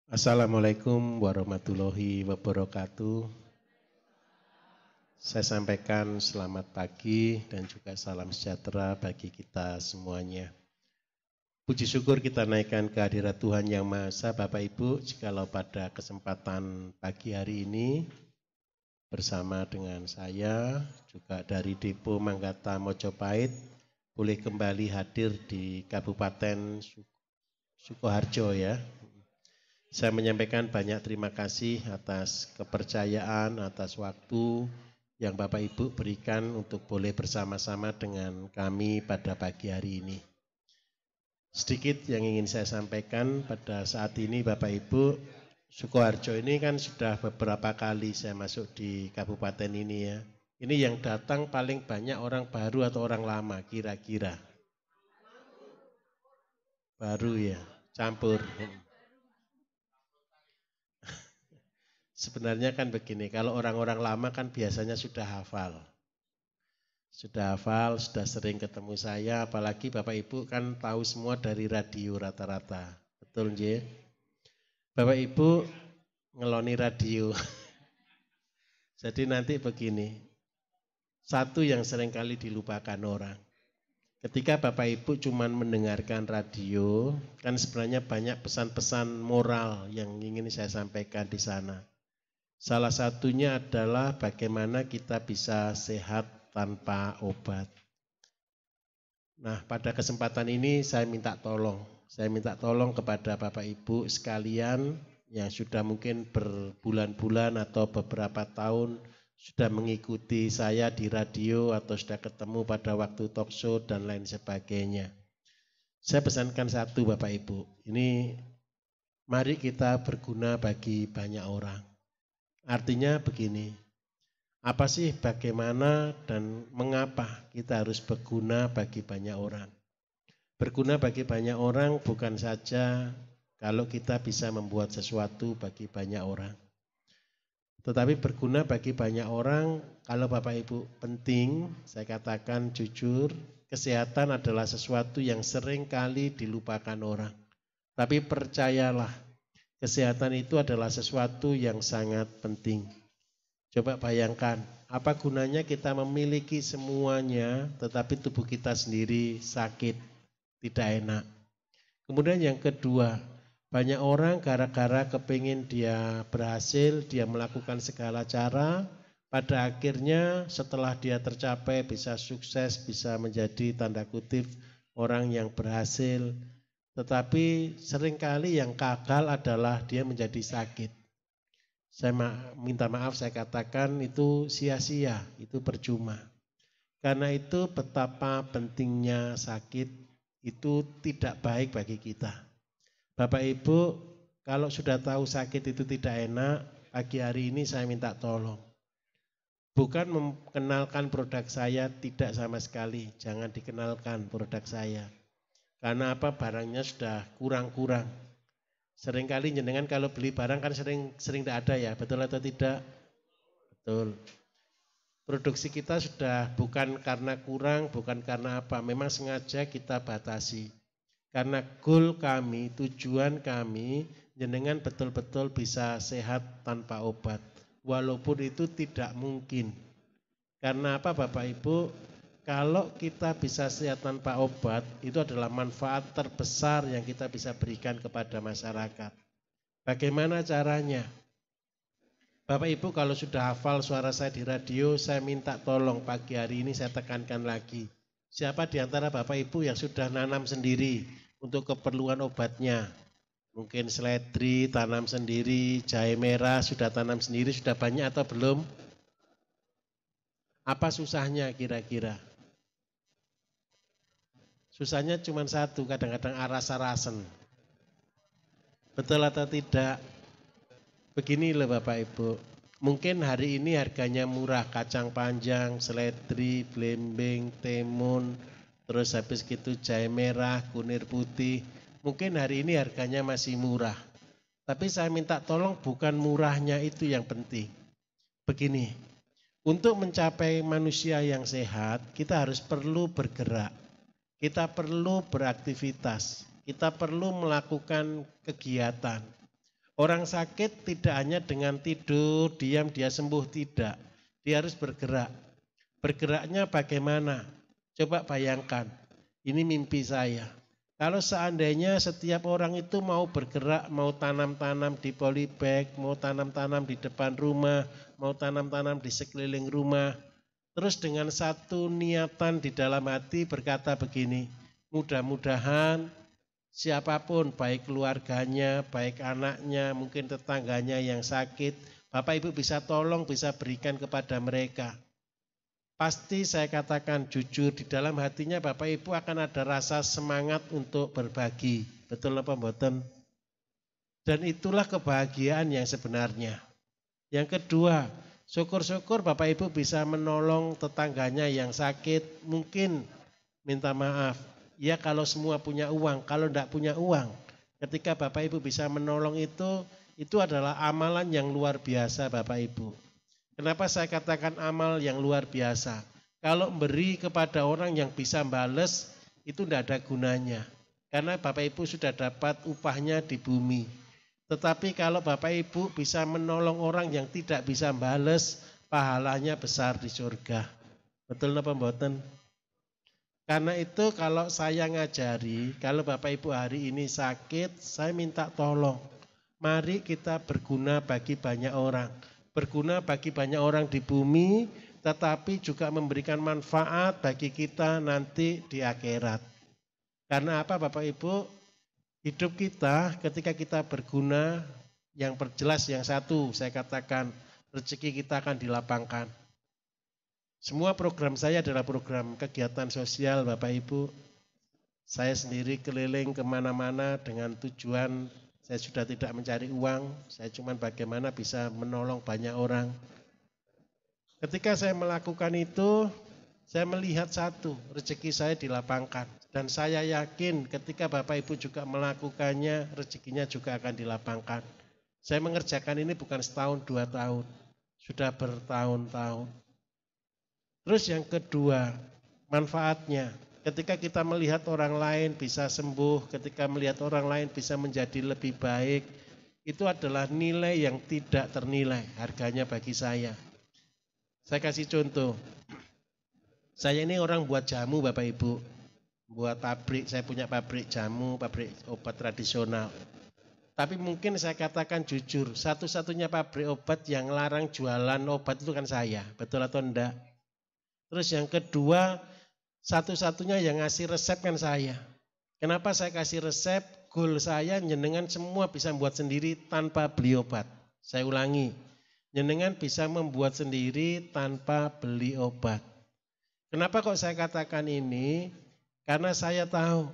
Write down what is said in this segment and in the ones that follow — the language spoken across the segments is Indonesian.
Assalamualaikum warahmatullahi wabarakatuh. Saya sampaikan selamat pagi dan juga salam sejahtera bagi kita semuanya. Puji syukur kita naikkan kehadirat Tuhan Yang Maha Esa, Bapak Ibu, jikalau pada kesempatan pagi hari ini bersama dengan saya juga dari Depo Manggata Mojopahit boleh kembali hadir di Kabupaten Sukoharjo ya. Saya menyampaikan banyak terima kasih atas kepercayaan, atas waktu yang Bapak Ibu berikan untuk boleh bersama-sama dengan kami pada pagi hari ini. Sedikit yang ingin saya sampaikan pada saat ini Bapak Ibu, Sukoharjo ini kan sudah beberapa kali saya masuk di kabupaten ini ya. Ini yang datang paling banyak orang baru atau orang lama kira-kira? Baru ya, campur. Sebenarnya kan begini, kalau orang-orang lama kan biasanya sudah hafal. Sudah sering ketemu saya, apalagi Bapak Ibu kan tahu semua dari radio rata-rata. Betul nggih? Bapak Ibu ngeloni radio. Jadi nanti begini, satu yang sering kali dilupakan orang. Ketika Bapak Ibu cuma mendengarkan radio, kan sebenarnya banyak pesan-pesan moral yang ingin saya sampaikan di sana. Salah satunya adalah bagaimana kita bisa sehat tanpa obat. Nah, pada kesempatan ini saya minta tolong. Saya minta tolong kepada Bapak Ibu sekalian yang sudah mungkin berbulan-bulan atau beberapa tahun sudah mengikuti saya di radio atau sudah ketemu pada waktu talk show dan lain sebagainya. Saya pesankan satu Bapak Ibu, ini mari kita berguna bagi banyak orang. Artinya begini, apa sih bagaimana dan mengapa kita harus berguna bagi banyak orang? Berguna bagi banyak orang bukan saja kalau kita bisa membuat sesuatu bagi banyak orang. Tetapi berguna bagi banyak orang, kalau Bapak Ibu penting, saya katakan jujur, kesehatan adalah sesuatu yang sering kali dilupakan orang. Tapi percayalah, kesehatan itu adalah sesuatu yang sangat penting. Coba bayangkan, apa gunanya kita memiliki semuanya, tetapi tubuh kita sendiri sakit, tidak enak. Kemudian yang kedua, banyak orang gara-gara kepingin dia berhasil, dia melakukan segala cara, pada akhirnya setelah dia tercapai bisa sukses, bisa menjadi tanda kutip orang yang berhasil. Tetapi seringkali yang gagal adalah dia menjadi sakit. Saya minta maaf saya katakan itu sia-sia, itu percuma. Karena itu betapa pentingnya sakit itu tidak baik bagi kita. Bapak Ibu kalau sudah tahu sakit itu tidak enak, pagi hari ini saya minta tolong. Bukan mengenalkan produk saya, tidak sama sekali, jangan dikenalkan produk saya. Karena apa? Barangnya sudah kurang-kurang. Seringkali jenengan kalau beli barang kan sering tidak ada ya, betul atau tidak? Betul. Produksi kita sudah bukan karena kurang, bukan karena apa, memang sengaja kita batasi. Karena goal kami, tujuan kami, jenengan betul-betul bisa sehat tanpa obat. Walaupun itu tidak mungkin. Karena apa Bapak Ibu? Kalau kita bisa sehat tanpa obat, itu adalah manfaat terbesar yang kita bisa berikan kepada masyarakat. Bagaimana caranya? Bapak Ibu kalau sudah hafal suara saya di radio, saya minta tolong pagi hari ini saya tekankan lagi. Siapa di antara Bapak Ibu yang sudah nanam sendiri untuk keperluan obatnya? Mungkin seledri, tanam sendiri, jahe merah, sudah tanam sendiri, sudah banyak atau belum? Apa susahnya kira-kira? Susahnya cuma satu, kadang-kadang aras-arasen. Betul atau tidak? Begini loh Bapak Ibu, mungkin hari ini harganya murah, kacang panjang, seledri, blembing, timun, terus habis gitu jahe merah, kunir putih. Mungkin hari ini harganya masih murah. Tapi saya minta tolong bukan murahnya itu yang penting. Begini, untuk mencapai manusia yang sehat, kita harus perlu bergerak. Kita perlu beraktivitas, kita perlu melakukan kegiatan. Orang sakit tidak hanya dengan tidur, diam, dia sembuh, tidak. Dia harus bergerak. Bergeraknya bagaimana? Coba bayangkan, ini mimpi saya. Kalau seandainya setiap orang itu mau bergerak, mau tanam-tanam di polybag, mau tanam-tanam di depan rumah, mau tanam-tanam di sekeliling rumah, terus dengan satu niatan di dalam hati berkata begini, mudah-mudahan siapapun, baik keluarganya, baik anaknya, mungkin tetangganya yang sakit, Bapak Ibu bisa tolong, bisa berikan kepada mereka. Pasti saya katakan jujur, di dalam hatinya Bapak Ibu akan ada rasa semangat untuk berbagi. Betul apa mboten? Dan itulah kebahagiaan yang sebenarnya. Yang kedua, syukur-syukur Bapak Ibu bisa menolong tetangganya yang sakit, mungkin minta maaf. Ya kalau semua punya uang, kalau tidak punya uang, ketika Bapak Ibu bisa menolong itu adalah amalan yang luar biasa Bapak Ibu. Kenapa saya katakan amal yang luar biasa? Kalau beri kepada orang yang bisa bales, itu tidak ada gunanya. Karena Bapak Ibu sudah dapat upahnya di bumi. Tetapi kalau Bapak Ibu bisa menolong orang yang tidak bisa bales, pahalanya besar di surga. Betul apa mboten? Karena itu kalau saya ngajari, kalau Bapak Ibu hari ini sakit, saya minta tolong. Mari kita berguna bagi banyak orang. Berguna bagi banyak orang di bumi, tetapi juga memberikan manfaat bagi kita nanti di akhirat. Karena apa Bapak Ibu? Hidup kita ketika kita berguna, yang perjelas yang satu saya katakan, rezeki kita akan dilapangkan. Semua program saya adalah program kegiatan sosial Bapak Ibu. Saya sendiri keliling kemana-mana dengan tujuan saya sudah tidak mencari uang, saya cuma bagaimana bisa menolong banyak orang. Ketika saya melakukan itu, saya melihat satu, rezeki saya dilapangkan. Dan saya yakin ketika Bapak Ibu juga melakukannya, rezekinya juga akan dilapangkan. Saya mengerjakan ini bukan setahun, 2 tahun, sudah bertahun-tahun. Terus yang kedua, manfaatnya. Ketika kita melihat orang lain bisa sembuh, ketika melihat orang lain bisa menjadi lebih baik, itu adalah nilai yang tidak ternilai harganya bagi saya. Saya kasih contoh. Saya ini orang buat jamu Bapak Ibu. Buat pabrik, saya punya pabrik jamu, pabrik obat tradisional. Tapi mungkin saya katakan jujur, satu-satunya pabrik obat yang larang jualan obat itu kan saya. Betul atau enggak? Terus yang kedua, satu-satunya yang ngasih resep kan saya. Kenapa saya kasih resep? Goal saya jenengan semua bisa membuat sendiri tanpa beli obat. Saya ulangi, jenengan bisa membuat sendiri tanpa beli obat. Kenapa kok saya katakan ini? Karena saya tahu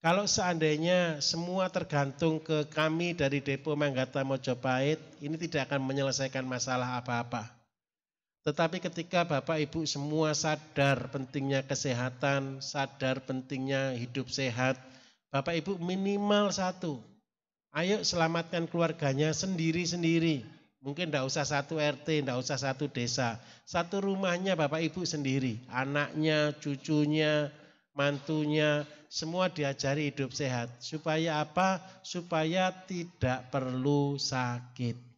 kalau seandainya semua tergantung ke kami dari Depo Manggata Mojopahit, ini tidak akan menyelesaikan masalah apa-apa. Tetapi ketika Bapak Ibu semua sadar pentingnya kesehatan, sadar pentingnya hidup sehat, Bapak Ibu minimal satu, ayo selamatkan keluarganya sendiri-sendiri. Mungkin tidak usah satu RT, tidak usah satu desa, satu rumahnya Bapak Ibu sendiri, anaknya, cucunya, mantunya, semua diajari hidup sehat. Supaya apa? Supaya tidak perlu sakit.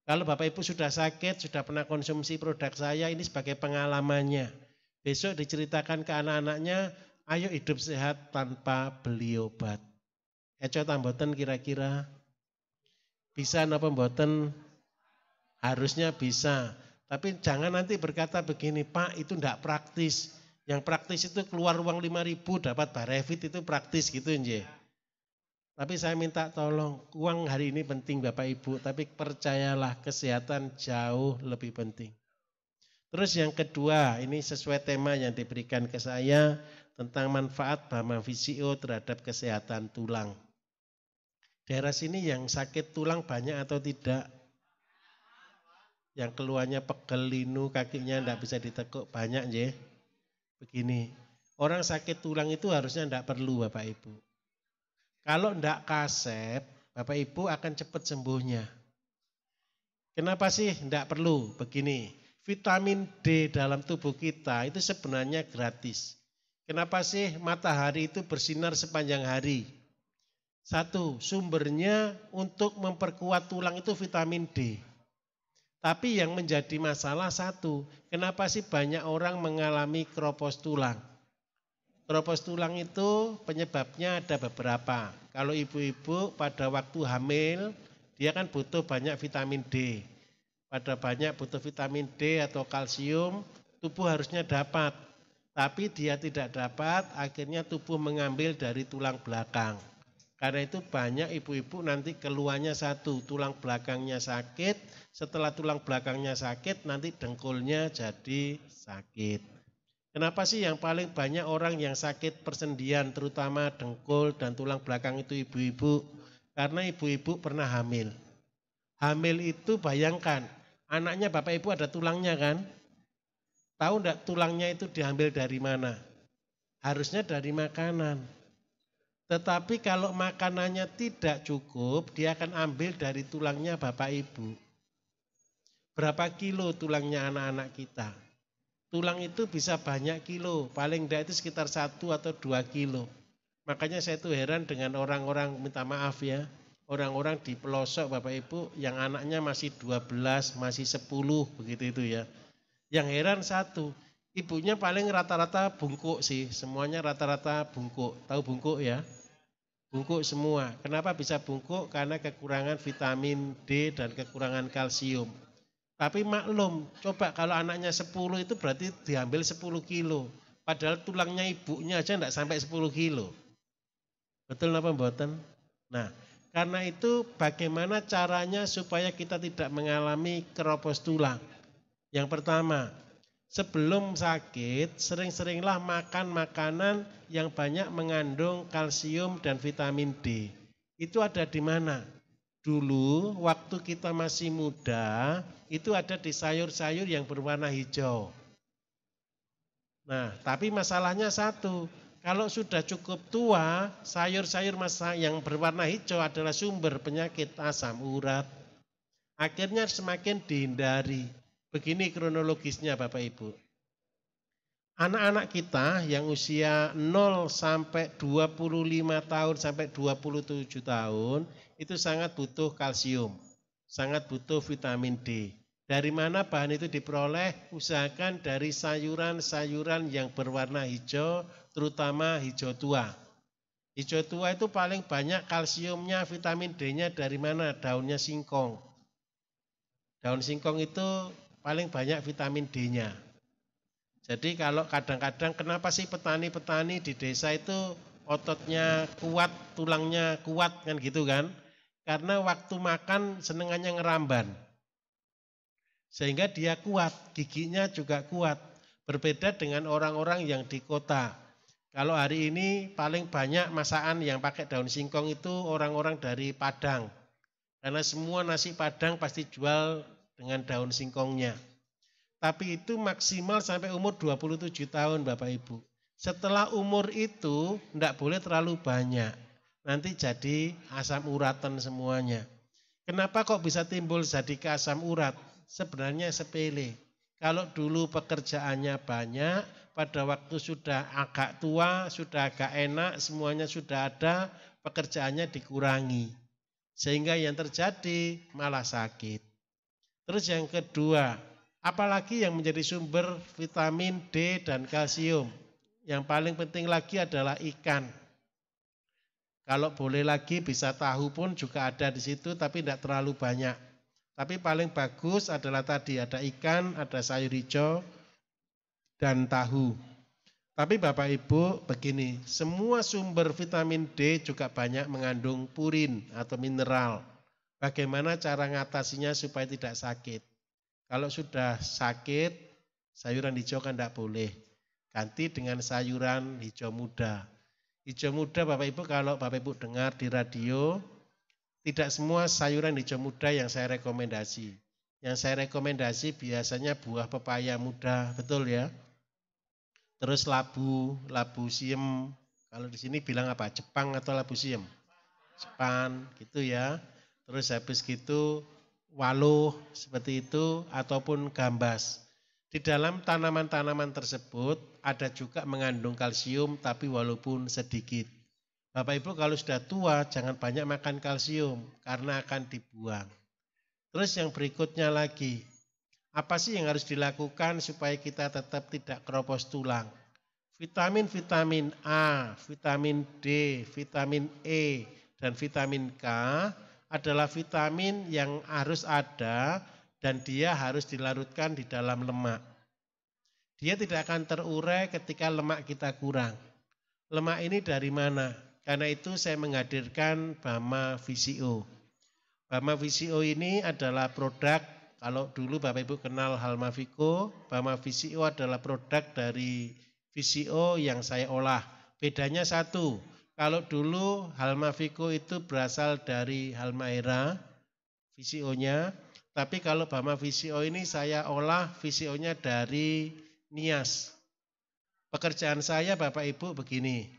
Kalau Bapak Ibu sudah sakit, sudah pernah konsumsi produk saya, ini sebagai pengalamannya. Besok diceritakan ke anak-anaknya, ayo hidup sehat tanpa beli obat. Eco tamboten kira-kira bisa napa mboten? Harusnya bisa. Tapi jangan nanti berkata begini, Pak itu tidak praktis. Yang praktis itu keluar uang 5.000 dapat barefit itu praktis gitu nje. Tapi saya minta tolong, uang hari ini penting Bapak Ibu, tapi percayalah kesehatan jauh lebih penting. Terus yang kedua, ini sesuai tema yang diberikan ke saya tentang manfaat Bama Visio terhadap kesehatan tulang. Daerah sini yang sakit tulang banyak atau tidak? Yang keluarnya pegel, linu, kakinya tidak bisa ditekuk, banyak nje. Begini, orang sakit tulang itu harusnya tidak perlu Bapak Ibu. Kalau tidak kasep, Bapak Ibu akan cepat sembuhnya. Kenapa sih tidak perlu? Begini, vitamin D dalam tubuh kita itu sebenarnya gratis. Kenapa sih matahari itu bersinar sepanjang hari? Satu, sumbernya untuk memperkuat tulang itu vitamin D. Tapi yang menjadi masalah satu, kenapa sih banyak orang mengalami keropos tulang? Keropos tulang itu penyebabnya ada beberapa. Kalau ibu-ibu pada waktu hamil, dia kan butuh banyak vitamin D. Pada banyak butuh vitamin D atau kalsium, tubuh harusnya dapat. Tapi dia tidak dapat, akhirnya tubuh mengambil dari tulang belakang. Karena itu banyak ibu-ibu nanti keluarnya satu, tulang belakangnya sakit, setelah tulang belakangnya sakit nanti dengkulnya jadi sakit. Kenapa sih yang paling banyak orang yang sakit persendian terutama dengkul dan tulang belakang itu ibu-ibu? Karena ibu-ibu pernah hamil. Hamil itu bayangkan, anaknya bapak ibu ada tulangnya kan? Tahu enggak tulangnya itu diambil dari mana? Harusnya dari makanan. Tetapi kalau makanannya tidak cukup, dia akan ambil dari tulangnya bapak ibu. Berapa kilo tulangnya anak-anak kita? Tulang itu bisa banyak kilo, paling tidak itu sekitar 1 atau 2 kilo. Makanya saya tuh heran dengan orang-orang, minta maaf ya, orang-orang di pelosok bapak ibu yang anaknya masih 12, masih 10 begitu itu ya. Yang heran satu, ibunya paling rata-rata bungkuk sih, semuanya rata-rata bungkuk. Tahu bungkuk ya? Bungkuk semua. Kenapa bisa bungkuk? Karena kekurangan vitamin D dan kekurangan kalsium. Tapi maklum, coba kalau anaknya 10 itu berarti diambil 10 kilo. Padahal tulangnya ibunya aja enggak sampai 10 kilo. Betul apa mboten? Nah, karena itu bagaimana caranya supaya kita tidak mengalami keropos tulang? Yang pertama, sebelum sakit, sering-seringlah makan makanan yang banyak mengandung kalsium dan vitamin D. Itu ada di mana? Dulu waktu kita masih muda, itu ada di sayur-sayur yang berwarna hijau. Nah, tapi masalahnya satu, kalau sudah cukup tua, sayur-sayur yang berwarna hijau adalah sumber penyakit asam urat. Akhirnya semakin dihindari. Begini kronologisnya Bapak Ibu. Anak-anak kita yang usia 0 sampai 25 tahun sampai 27 tahun itu sangat butuh kalsium, sangat butuh vitamin D. Dari mana bahan itu diperoleh? Usahakan dari sayuran-sayuran yang berwarna hijau, terutama hijau tua. Hijau tua itu paling banyak kalsiumnya, vitamin D-nya dari mana? Daunnya singkong. Daun singkong itu paling banyak vitamin D-nya. Jadi kalau kadang-kadang kenapa sih petani-petani di desa itu ototnya kuat, tulangnya kuat kan gitu kan? Karena waktu makan senengannya ngeramban. Sehingga dia kuat, giginya juga kuat. Berbeda dengan orang-orang yang di kota. Kalau hari ini paling banyak masakan yang pakai daun singkong itu orang-orang dari Padang. Karena semua nasi Padang pasti jual dengan daun singkongnya. Tapi itu maksimal sampai umur 27 tahun Bapak Ibu. Setelah umur itu tidak boleh terlalu banyak. Nanti jadi asam uratan semuanya. Kenapa kok bisa timbul jadi ke asam urat? Sebenarnya sepele. Kalau dulu pekerjaannya banyak, pada waktu sudah agak tua, sudah agak enak, semuanya sudah ada, pekerjaannya dikurangi. Sehingga yang terjadi malah sakit. Terus yang kedua, apalagi yang menjadi sumber vitamin D dan kalsium. Yang paling penting lagi adalah ikan. Kalau boleh lagi bisa tahu pun juga ada di situ tapi tidak terlalu banyak. Tapi paling bagus adalah tadi ada ikan, ada sayur hijau dan tahu. Tapi Bapak Ibu begini, semua sumber vitamin D juga banyak mengandung purin atau mineral. Bagaimana cara ngatasinya supaya tidak sakit? Kalau sudah sakit, sayuran hijau kan tidak boleh. Ganti dengan sayuran hijau muda. Hijau muda Bapak Ibu kalau Bapak Ibu dengar di radio, tidak semua sayuran hijau muda yang saya rekomendasi. Yang saya rekomendasi biasanya buah pepaya muda, betul ya. Terus labu siem. Kalau di sini bilang apa? Jepang atau labu siem? Jepan, gitu ya. Terus habis gitu waluh seperti itu ataupun gambas. Di dalam tanaman-tanaman tersebut ada juga mengandung kalsium tapi walaupun sedikit. Bapak Ibu kalau sudah tua jangan banyak makan kalsium karena akan dibuang. Terus yang berikutnya lagi, apa sih yang harus dilakukan supaya kita tetap tidak keropos tulang? Vitamin-vitamin A, vitamin D, vitamin E, dan vitamin K adalah vitamin yang harus ada dan dia harus dilarutkan di dalam lemak. Dia tidak akan terurai ketika lemak kita kurang. Lemak ini dari mana? Karena itu saya menghadirkan Bama VCO. Bama VCO ini adalah produk, kalau dulu Bapak Ibu kenal Halmavico, Bama VCO adalah produk dari VCO yang saya olah. Bedanya satu, kalau dulu Halmavico itu berasal dari Halmahera, VCO-nya, tapi kalau Bama VCO ini saya olah VCO-nya dari Nias. Pekerjaan saya Bapak Ibu begini,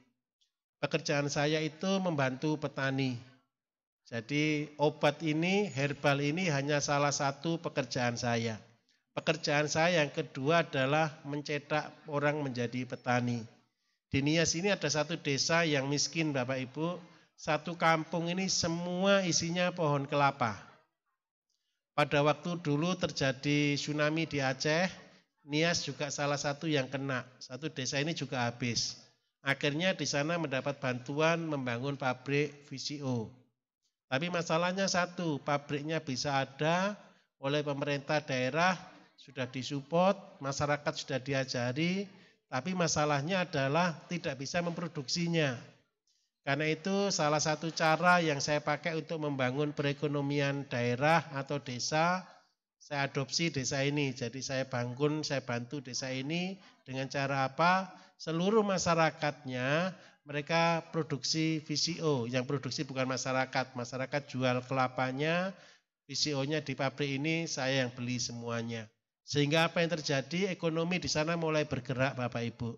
pekerjaan saya itu membantu petani. Jadi obat ini, herbal ini hanya salah satu pekerjaan saya. Pekerjaan saya yang kedua adalah mencetak orang menjadi petani. Di Nias ini ada satu desa yang miskin Bapak Ibu, satu kampung ini semua isinya pohon kelapa. Pada waktu dulu terjadi tsunami di Aceh, Nias juga salah satu yang kena. Satu desa ini juga habis. Akhirnya di sana mendapat bantuan membangun pabrik VCO. Tapi masalahnya satu, pabriknya bisa ada oleh pemerintah daerah, sudah disupport, masyarakat sudah diajari, tapi masalahnya adalah tidak bisa memproduksinya. Karena itu salah satu cara yang saya pakai untuk membangun perekonomian daerah atau desa, saya adopsi desa ini. Jadi saya bantu desa ini dengan cara apa? Seluruh masyarakatnya mereka produksi VCO. Yang produksi bukan masyarakat. Masyarakat jual kelapanya, VCO-nya di pabrik ini saya yang beli semuanya. Sehingga apa yang terjadi? Ekonomi di sana mulai bergerak Bapak Ibu.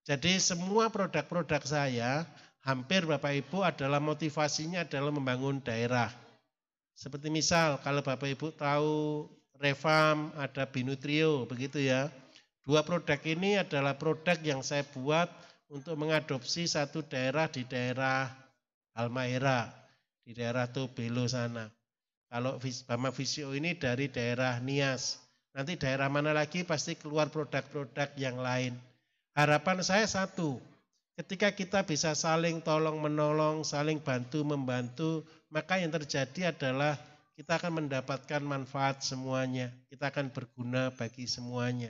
Jadi semua produk-produk saya hampir Bapak Ibu adalah motivasinya adalah membangun daerah. Seperti misal kalau Bapak Ibu tahu Revam, ada Binutrio, begitu ya. Dua produk ini adalah produk yang saya buat untuk mengadopsi satu daerah di daerah Halmahera, di daerah Tobelo sana. Kalau Bama VCO ini dari daerah Nias. Nanti daerah mana lagi pasti keluar produk-produk yang lain. Harapan saya satu, ketika kita bisa saling tolong menolong, saling bantu membantu, maka yang terjadi adalah kita akan mendapatkan manfaat semuanya. Kita akan berguna bagi semuanya.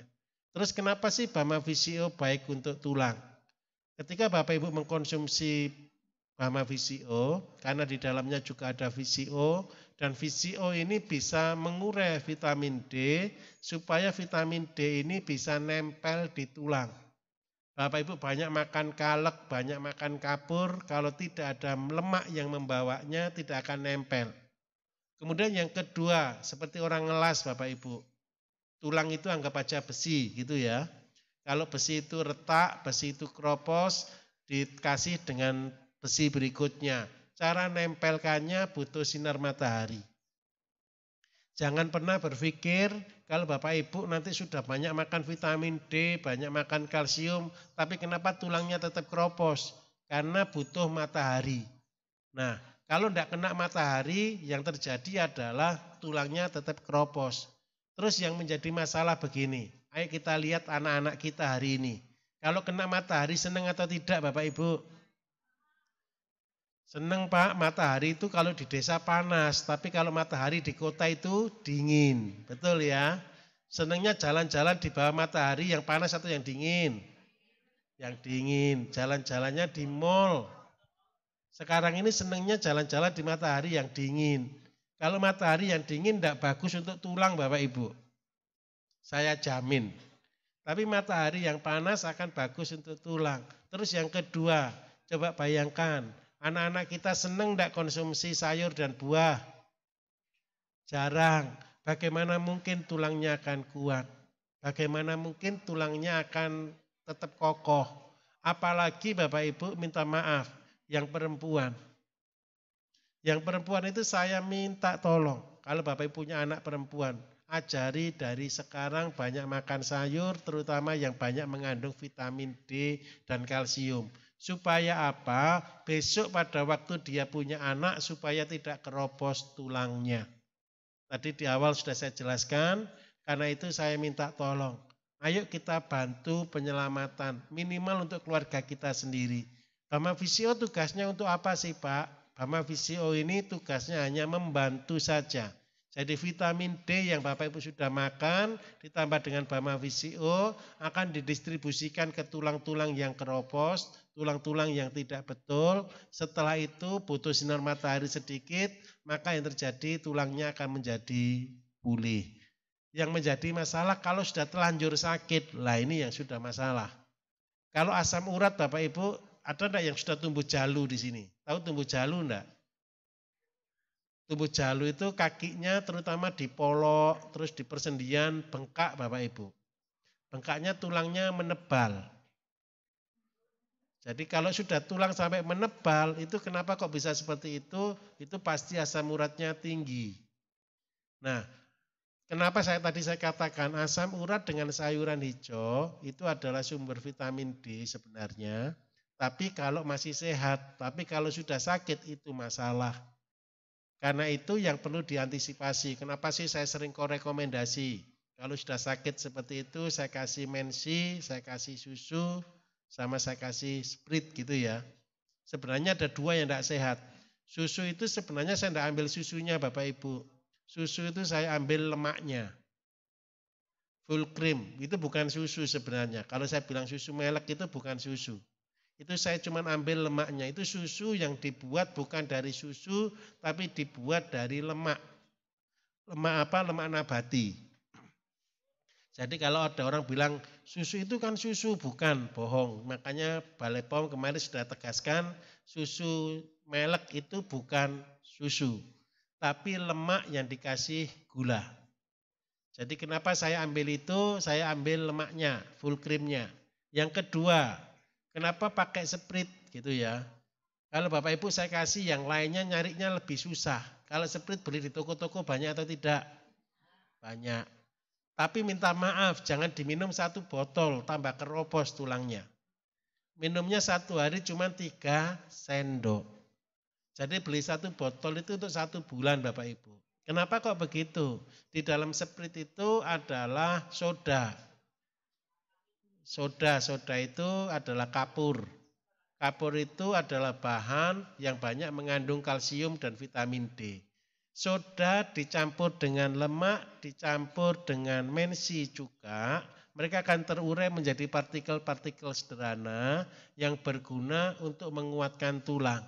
Terus kenapa sih Bama VCO baik untuk tulang? Ketika Bapak Ibu mengkonsumsi Bama VCO, karena di dalamnya juga ada VCO, dan VCO ini bisa mengurai vitamin D, supaya vitamin D ini bisa nempel di tulang. Bapak Ibu banyak makan kalek, banyak makan kapur, kalau tidak ada lemak yang membawanya tidak akan nempel. Kemudian yang kedua, seperti orang ngelas Bapak Ibu, tulang itu anggap aja besi gitu ya. Kalau besi itu retak, besi itu keropos, dikasih dengan besi berikutnya. Cara nempelkannya butuh sinar matahari. Jangan pernah berpikir kalau Bapak Ibu nanti sudah banyak makan vitamin D, banyak makan kalsium, tapi kenapa tulangnya tetap keropos? Karena butuh matahari. Nah, kalau tidak kena matahari, yang terjadi adalah tulangnya tetap keropos. Terus yang menjadi masalah begini, ayo kita lihat anak-anak kita hari ini. Kalau kena matahari senang atau tidak Bapak Ibu? Senang Pak, matahari itu kalau di desa panas, tapi kalau matahari di kota itu dingin, betul ya? Senangnya jalan-jalan di bawah matahari yang panas atau yang dingin? Yang dingin, jalan-jalannya di mall. Sekarang ini senangnya jalan-jalan di matahari yang dingin. Kalau matahari yang dingin tidak bagus untuk tulang Bapak Ibu. Saya jamin. Tapi matahari yang panas akan bagus untuk tulang. Terus yang kedua, coba bayangkan. Anak-anak kita senang tidak konsumsi sayur dan buah? Jarang. Bagaimana mungkin tulangnya akan kuat? Bagaimana mungkin tulangnya akan tetap kokoh? Apalagi Bapak Ibu minta maaf, yang perempuan. Yang perempuan itu saya minta tolong. Kalau Bapak Ibu punya anak perempuan, ajari dari sekarang banyak makan sayur, terutama yang banyak mengandung vitamin D dan kalsium. Supaya apa? Besok pada waktu dia punya anak supaya tidak keropos tulangnya. Tadi di awal sudah saya jelaskan, karena itu saya minta tolong. Ayo kita bantu penyelamatan, minimal untuk keluarga kita sendiri. Bama Visio tugasnya untuk apa sih Pak? Bama Visio ini tugasnya hanya membantu saja. Jadi vitamin D yang Bapak Ibu sudah makan ditambah dengan Bama Visio akan didistribusikan ke tulang-tulang yang keropos, tulang-tulang yang tidak betul. Setelah itu butuh sinar matahari sedikit, maka yang terjadi tulangnya akan menjadi pulih. Yang menjadi masalah kalau sudah terlanjur sakit, lah ini yang sudah masalah. Kalau asam urat Bapak Ibu, ada enggak yang sudah tumbuh jalu di sini? Tahu tumbuh jalu enggak? Tumbuh jalu itu kakinya terutama di polok, terus di persendian bengkak Bapak Ibu. Bengkaknya tulangnya menebal. Jadi kalau sudah tulang sampai menebal, itu kenapa kok bisa seperti itu? Itu pasti asam uratnya tinggi. Nah, kenapa tadi saya katakan asam urat dengan sayuran hijau itu adalah sumber vitamin D sebenarnya. Tapi kalau masih sehat, tapi kalau sudah sakit itu masalah. Karena itu yang perlu diantisipasi. Kenapa sih saya sering rekomendasi? Kalau sudah sakit seperti itu, saya kasih mensi, saya kasih susu, sama saya kasih sprit gitu ya. Sebenarnya ada dua yang tidak sehat. Susu itu sebenarnya saya tidak ambil susunya Bapak Ibu. Susu itu saya ambil lemaknya. Full cream, itu bukan susu sebenarnya. Kalau saya bilang susu melek itu bukan susu. Itu saya cuma ambil lemaknya. Itu susu yang dibuat bukan dari susu, tapi dibuat dari lemak. Lemak apa? Lemak nabati. Jadi kalau ada orang bilang susu itu kan susu, bukan, bohong. Makanya Balai POM kemarin sudah tegaskan susu melek itu bukan susu, tapi lemak yang dikasih gula. Jadi kenapa saya ambil itu? Saya ambil lemaknya, full creamnya. Yang kedua, kenapa pakai sprit gitu ya? Kalau Bapak Ibu saya kasih yang lainnya nyarinya lebih susah. Kalau sprit beli di toko-toko banyak atau tidak? Banyak. Tapi minta maaf, jangan diminum 1 botol, tambah keropos tulangnya. Minumnya 1 hari cuma 3 sendok. Jadi beli 1 botol itu untuk 1 bulan Bapak Ibu. Kenapa kok begitu? Di dalam sprit itu adalah soda. Soda itu adalah kapur. Kapur itu adalah bahan yang banyak mengandung kalsium dan vitamin D. Soda dicampur dengan lemak, dicampur dengan mensi juga, mereka akan terurai menjadi partikel-partikel sederhana yang berguna untuk menguatkan tulang.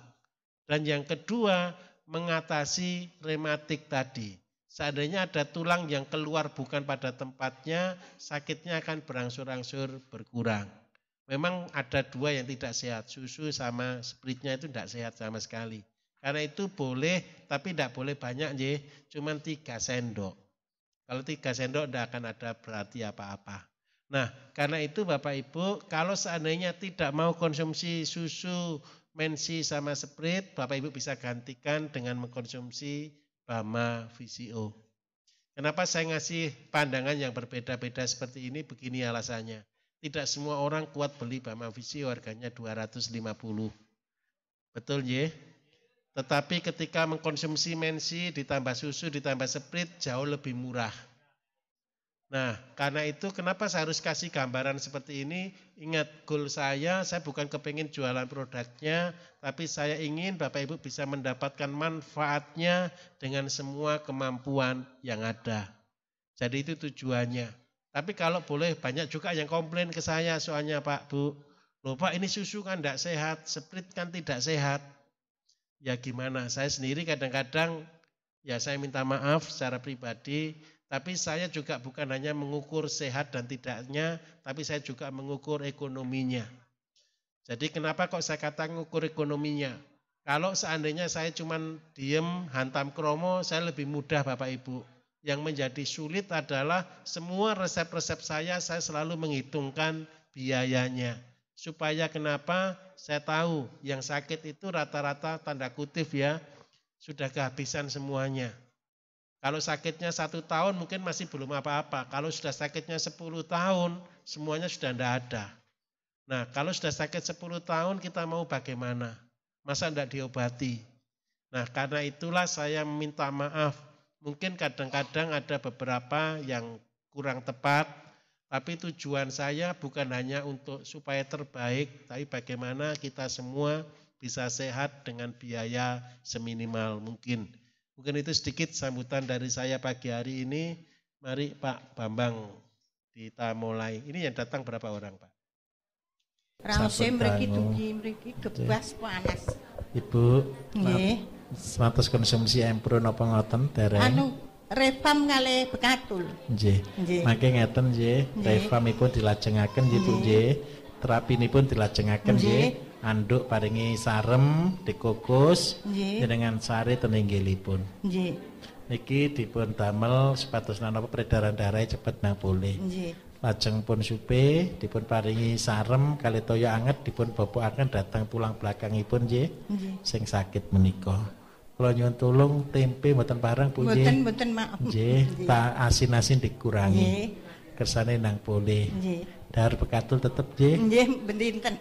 Dan yang kedua, mengatasi rematik tadi. Seandainya ada tulang yang keluar bukan pada tempatnya, sakitnya akan berangsur-angsur berkurang. Memang ada 2 yang tidak sehat, susu sama spritnya itu tidak sehat sama sekali. Karena itu boleh, tapi tidak boleh banyak, cuma 3 sendok. Kalau 3 sendok tidak akan ada berarti apa-apa. Nah, karena itu Bapak Ibu, kalau seandainya tidak mau konsumsi susu, mensi sama sprit, Bapak Ibu bisa gantikan dengan mengkonsumsi Bama Visio. Kenapa saya ngasih pandangan yang berbeda-beda seperti ini? Begini alasannya. Tidak semua orang kuat beli Bama Visio, harganya 250. Betul ya? Tetapi ketika mengkonsumsi mensi ditambah susu ditambah sprit jauh lebih murah. Nah, karena itu kenapa saya harus kasih gambaran seperti ini? Ingat, goal saya bukan kepingin jualan produknya, tapi saya ingin Bapak Ibu bisa mendapatkan manfaatnya dengan semua kemampuan yang ada. Jadi itu tujuannya. Tapi kalau boleh banyak juga yang komplain ke saya soalnya Pak, Bu. Loh Pak, ini susu kan tidak sehat, sprit kan tidak sehat. Ya gimana, saya sendiri kadang-kadang ya saya minta maaf secara pribadi, tapi saya juga bukan hanya mengukur sehat dan tidaknya, tapi saya juga mengukur ekonominya. Jadi kenapa kok saya katakan mengukur ekonominya? Kalau seandainya saya cuma diem, hantam kromo, saya lebih mudah Bapak Ibu. Yang menjadi sulit adalah semua resep-resep saya selalu menghitungkan biayanya. Supaya kenapa? Saya tahu yang sakit itu rata-rata tanda kutip ya, sudah kehabisan semuanya. Kalau sakitnya 1 tahun mungkin masih belum apa-apa. Kalau sudah sakitnya 10 tahun, semuanya sudah tidak ada. Nah, kalau sudah sakit 10 tahun kita mau bagaimana? Masa enggak diobati? Nah, karena itulah saya minta maaf. Mungkin kadang-kadang ada beberapa yang kurang tepat, tapi tujuan saya bukan hanya untuk supaya terbaik, tapi bagaimana kita semua bisa sehat dengan biaya seminimal mungkin. Mungkin itu sedikit sambutan dari saya pagi hari ini. Mari Pak Bambang kita mulai. Ini yang datang berapa orang Pak? Raose mriki dugi mriki gebas panas. Ibu, Nggih. Matos konsumsi empro napa ngoten dereng? Anu refam kalih bekatul. Nggih. Nggih. Mangke ngeten nggih, refamipun dilajengaken nggih Bu nggih. Terapinipun dilajengaken nggih. Anduk paringi sarem dikukus dengan sari ten inggilipun. Nggih. Niki dipun damel supados napa peredaran darah cepet nang pulih. Nggih. Lajeng pun supe dipun paringi sarem kali toya anget dipun bobokaken dhateng tulang belakangipun nggih. Sing sakit menika. Kula nyuwun tulung tempe mboten pareng Bu nggih. Mboten maaf. Nggih, asin-asin dikurangi. Nggih. Kersane nang pulih. Nggih. Dahar bekatul tetep nggih. Nggih, benten.